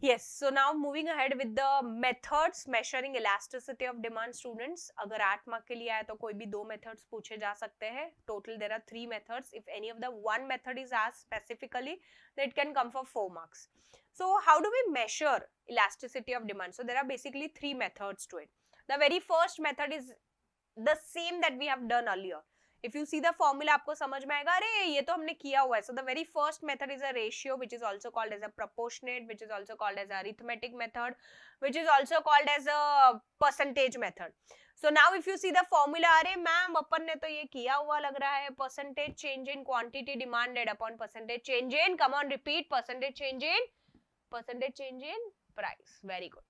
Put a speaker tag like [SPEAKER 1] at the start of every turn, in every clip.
[SPEAKER 1] Yes, so now moving ahead with the methods measuring elasticity of demand students. अगर 8 mark के लिए आया तो कोई भी दो methods पूछे जा सकते हैं. Total there are 3 methods. If any of the one method is asked specifically, then it can come for 4 marks. So how do we measure elasticity of demand? So there are basically 3 methods to it. The very first method is the same that we have done earlier. If you see the formula आपको समझ में आएगा, अरे ये तो हमने किया हुआ है. So the very first method is a ratio, which is also called as a proportionate, which is also called as a arithmetic method, which is also called as a percentage method. So now if you see the formula, अरे ma'am अपन ने तो ये किया हुआ लग रहा है, percentage change in quantity demanded upon percentage change in, come on repeat, percentage change in price. Very good.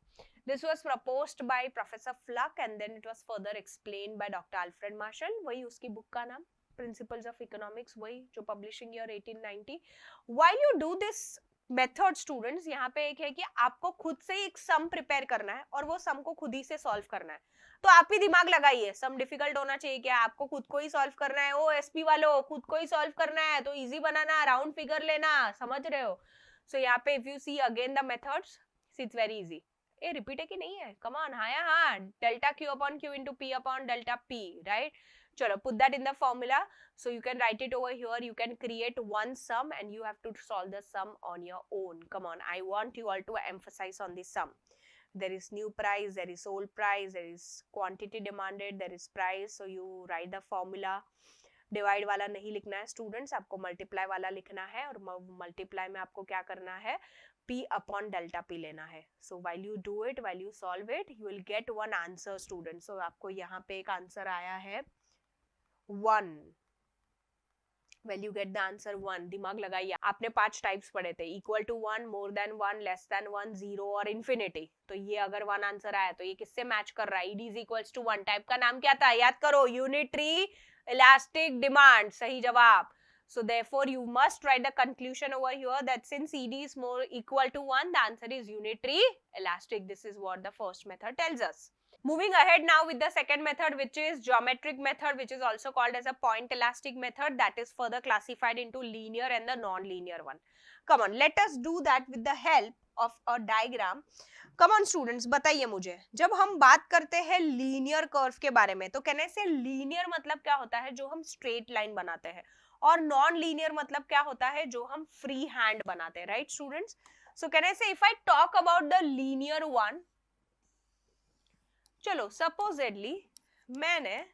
[SPEAKER 1] This was proposed by Professor Fluck and then it was further explained by Dr. Alfred Marshall. वही उसकी book का नाम, Principles of Economics, वही जो publishing year 1890. While you do this method students, यहाँ पे एक है कि आपको खुद से ही एक sum prepare करना है और वो sum को खुद ही से solve करना है. तो आप ही दिमाग लगाइए, sum difficult होना चाहिए क्या? आपको खुद को ही solve करना है. ओ SP वालों, खुद को ही solve करना है तो easy बनाना, round figure लेना, समझ रहे हो? So यहाँ पे if you see again the methods, it's very easy. ये रिपीट है कि नहीं है? कम ऑन, हाँ या हाँ, delta Q upon Q into P upon delta P, right? चलो, put that in the formula. So you can write it over here. You can create one sum and you have to solve the sum on your own. Come on, I want you all to emphasise on this sum. There is new price, there is old price, there is quantity demanded, there is price. So you write the formula. Divide वाला नहीं लिखना है students, आपको multiply वाला लिखना है और multiply में आपको क्या करना है? P upon delta P लेना है. So while you do it, while you solve it, you will get one answer student. So आपको यहाँ पे एक आंसर आया है 1. Well, you get the answer 1. दिमाग लगाइए. आपने 5 टाइप्स पढ़े थे, equal to 1, more than 1, less than 1, 0 और इन्फिनिटी. तो ये अगर 1 आंसर आया तो ये किससे मैच कर रहा है? ED is equals to 1. Type का नाम क्या था? याद करो, यूनिटरी इलास्टिक डिमांड. सही जवाब. So therefore you must write the conclusion over here that since ED is more equal to 1, the answer is unitary elastic. This is what the first method tells us. Moving ahead now with the second method, which is geometric method, which is also called as a point elastic method, that is further classified into linear and the non-linear one. Come on, let us do that with the help of a diagram. Come on students, बताइए मुझे, जब हम बात करते हैं linear curve के बारे में, तो कहने से लीनियर मतलब क्या होता है? जो हम स्ट्रेट लाइन बनाते हैं. और नॉन लीनियर मतलब क्या होता है? जो हम फ्री हैंड बनाते हैं, राइट स्टूडेंट्स? सो कहने से if I talk about the linear one, चलो सपोजेडली मैंने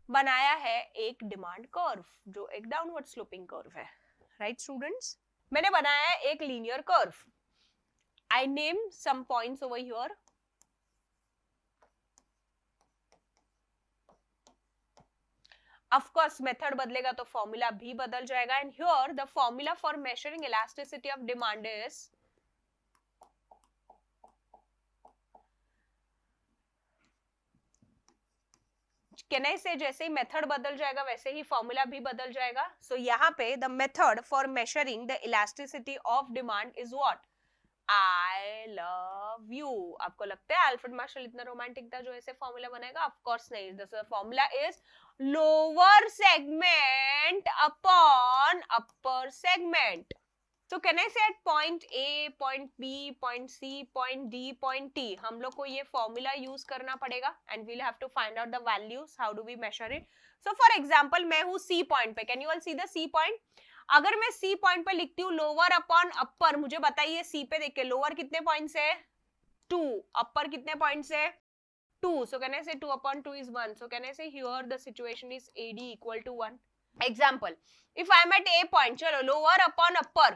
[SPEAKER 1] बनाया है एक डिमांड कर्व जो एक डाउनवर्ड स्लोपिंग कर्व है, राइट स्टूडेंट्स? मैंने बनाया है एक linear curve. I name some points over here. Of course, method बदलेगा तो फॉर्मूला भी बदल जाएगा. And here the formula for measuring elasticity of demand is कहने से जैसे ही मेथड बदल जाएगा वैसे ही फॉर्मूला भी बदल जाएगा. सो यहाँ पे the method for measuring the elasticity of demand is what? I love you. आपको लगता है अल्फ्रेड मार्शल इतना रोमांटिक था जो ऐसे फॉर्मूला बनाएगा? ऑफ कोर्स नहीं. The formula is lower segment upon upper segment. तो कहने से at point A, point B, point C, point D, point T हम लोग को ये फॉर्मूला यूज करना पड़ेगा and we'll have to find out the values. How do we measure it? So for example मैं हूं सी पॉइंट पे. Can you all see the C point? अगर मैं सी पॉइंट पे लिखती हूँ लोअर अपॉन अपर, मुझे बताइए सी पे देख के लोअर कितने पॉइंट से? 2. अपर कितने पॉइंट से? 2. सो कहने से 2 upon 2 is 1. सो कहने से here the situation is AD equal to 1. Example, if I am at A point, चलो lower upon upper.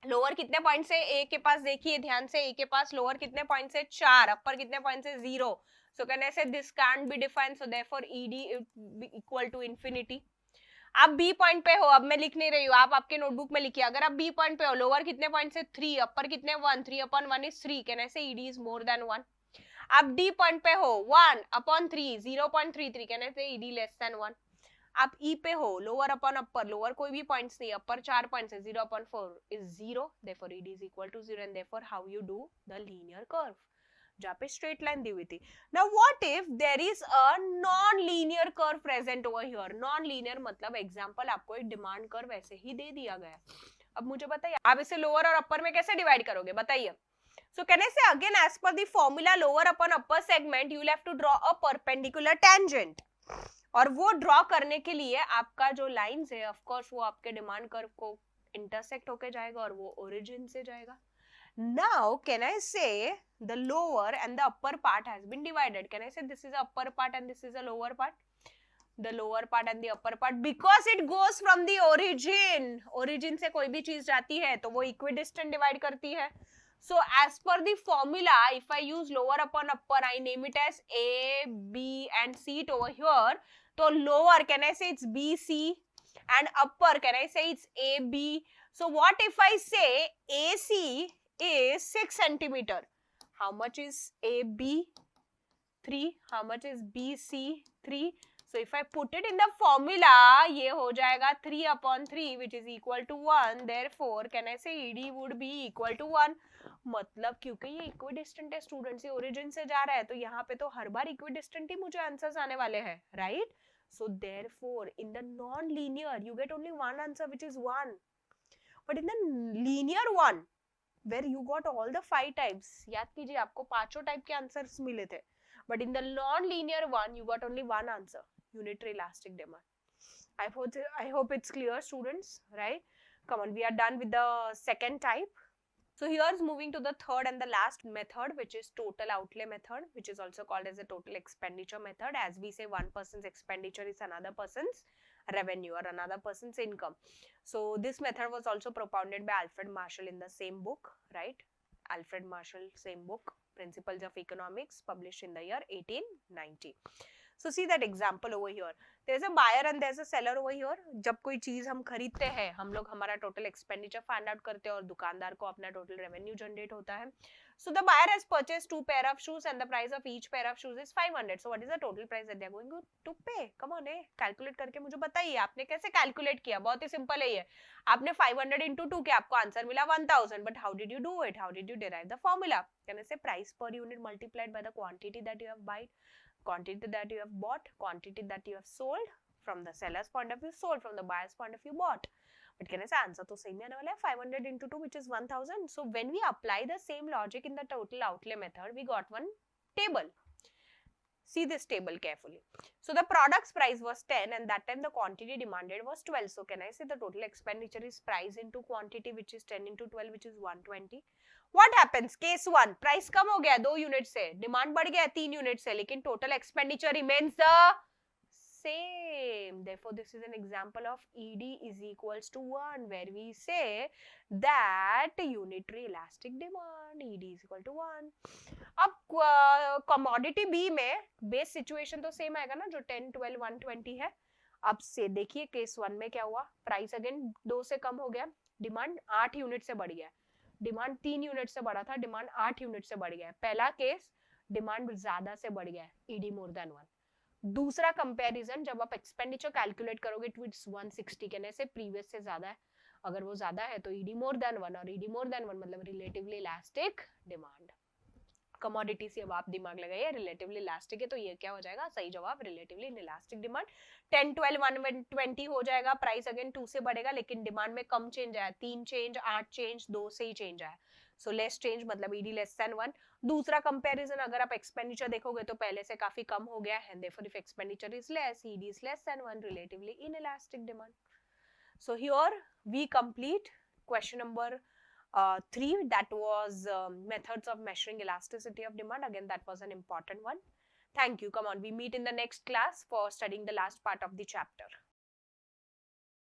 [SPEAKER 1] लोअर कितने पॉइंट से? ए के पास देखिए ध्यान से, ए के पास लोअर कितने पॉइंट से? 4. अपर कितने पॉइंट से? 0. सो कहने से this can be defined, so therefore ED equal to infinity. आप बी पॉइंट पे हो, अब मैं लिख नहीं रही हूँ, आप आपके नोटबुक में लिखिए. अगर आप बी पॉइंट पे हो, लोअर कितने पॉइंट से? 3. अपर कितने? 1. 3 upon 1 is 3. कहने से ईडी इज मोर देन 1. आप डी पॉइंट पे हो, 1 upon 3, 0.33. कहने से ईडी लेस देन 1. आप ई पे हो, लोअर अपॉन अपर, लोअर कोई भी पॉइंट्स नहीं, अपर 4 पॉइंट्स है, 0.4 is 0. therefore ed is equal to 0 and therefore how you do the linear curve जहाँ पे स्ट्रेट लाइन दी हुई थी. Now what if there is a non-linear curve present over here? Non-linear मतलब example आपको एक demand curve ऐसे ही दे दिया गया. अब मुझे बताइए आप इसे लोअर और अपर में कैसे डिवाइड करोगे, बताइए. So can I say again, as per the formula, lower upon upper segment you will have to draw a perpendicular tangent. और वो ड्रॉ करने के लिए आपका जो लाइंस है ऑफ कोर्स वो आपके डिमांड कर्व को इंटरसेक्ट होके जाएगा और वो ओरिजिन से जाएगा. Now can I say the lower and the upper part has been divided? Can I say this is the upper part and this is the lower part? The lower part and the upper part, because it goes from the origin. Origin से कोई भी चीज जाती है तो वो equidistant divide करती है. So as per the formula, if I use lower upon upper, I name it as A, B and C it over here. So lower, can I say it's B, C, and upper, can I say it's A, B? So what if I say AC is 6 centimeter? How much is AB? 3. How much is BC? 3. So if I put it in the formula, ये हो जाएगा 3/3 which is equal to 1. Therefore, can I say ED would be equal to 1? मतलब क्योंकि ये equidistant है students, ये origin से जा रहा है तो यहाँ पे तो हर बार इक्विडिस्टेंट ही मुझे आंसर्स आने वाले हैं, right? So therefore, in the non-linear, you get only one answer which is 1. But in the linear one, where you got all the 5 types, याद कीजिए आपको पांचों टाइप के आंसर्स मिले थे. But in the non-linear one, you got only one answer, unitary elastic demand. I hope it's clear, students, right? Come on, we are done with the second type. So here's moving to the third and the last method, which is total outlay method, which is also called as a total expenditure method. As we say, one person's expenditure is another person's revenue or another person's income. So this method was also propounded by Alfred Marshall in the same book, right? Alfred Marshall, same book, Principles of Economics, published in the year 1890. So see that example over here. There is a buyer and there is a seller over here. जब कोई चीज हम खरीदते हैं, हम लोग हमारा total expenditure find out करते हैं और दुकानदार को अपना total revenue generate होता है. So the buyer has purchased 2 pair of shoes and the price of each pair of shoes is 500. So what is the total price that they are going to pay? Come on, calculate करके मुझे बताइए आपने कैसे calculate किया. बहुत ही simple है ये. आपने 500 into 2 किया, आपको आंसर मिला 1000. But how did you do it? How did you derive the formula? Can I say price per unit multiplied by the quantity that you have bought, quantity that you have bought, quantity that you have sold. From the seller's point of view, sold. From the buyer's point of view, bought. But can I say answer तो same ही आने वाला है, 500 into 2 which is 1000. So when we apply the same logic in the total outlay method, we got one table. See this table carefully. So the product's price was 10 and that time the quantity demanded was 12. So can I say the total expenditure is price into quantity which is 10 into 12 which is 120. What happens? Case 1, price कम हो गया 2 unit से, demand बढ़ गया 3 unit से, लेकिन total expenditure remains the same. Therefore, this is an example of ED is equals to 1, where we say that unitary elastic demand ED is equal to 1. अब commodity B में base situation तो same आएगा ना, जो 10, 12, 120 है. अब से देखिए केस 1 में क्या हुआ, प्राइस अगेन 2 से कम हो गया, डिमांड 8 यूनिट से बढ़ गया. डिमांड 3 यूनिट से बढ़ा था, डिमांड 8 यूनिट से बढ़ गया. पहला केस डिमांड ज्यादा से बढ़ गया, ED मोर देन 1. दूसरा कंपैरिजन, जब आप एक्सपेंडिचर कैलकुलेट करोगे इट विड्स 160 कहने से प्रीवियस से ज्यादा है. अगर वो ज्यादा है तो ED मोर देन 1, और ED मोर देन 1 मतलब रिलेटिवली इलास्टिक डिमांड. कमोडिटी से अब आप दिमाग लगाइए, रिलेटिवली इलास्टिक है तो ये क्या हो जाएगा, सही जवाब रिलेटिवली इलास्टिक डिमांड. 10, 12, 120 हो जाएगा, प्राइस अगेन 2 से बढ़ेगा लेकिन डिमांड में कम चेंज आया, 3 चेंज, 8 चेंज, 2 से ही चेंज आया. सो लेस चेंज मतलब ED लेस देन 1. दूसरा कंपैरिजन, अगर आप एक्सपेंडिचर देखोगे तो पहले से काफी कम हो गया है, therefore if expenditure is less, ED is less than 1, relatively inelastic demand. So here we complete question number 3, that was methods of measuring elasticity of demand. Again, that was an important one. Thank you. Come on, we meet in the next class for studying the last part of the chapter.